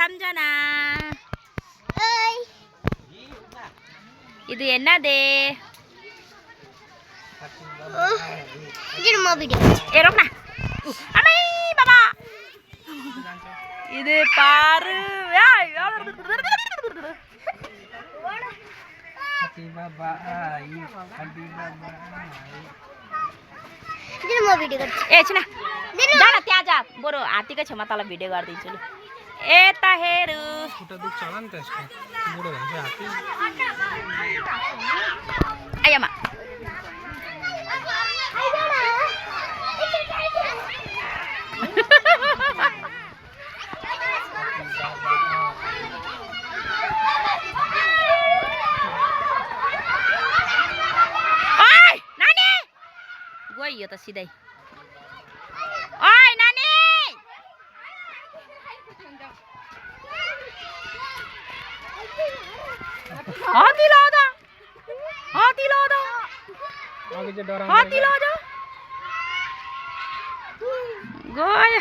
சம்ஜனா இது என்னது ए रोकना अमे बाबा இது பாரு Hati baba ai hati baba दिन म भिडियो गर्छु ए छिना जा न त्यहाँ जा बरु हात्तीकै छेउमा तल भिडियो गरिदिन्छु ल ए त हेरु खुट्टा दुख्छ होला नि त यसको बुढो भन्छ हात्ती आयामा ओइ नानी गयो त सिधै ओइ नानी हात्ती लादा हात्ती लादा अघि चाहिँ डराउँदै हात्ती लादा गयो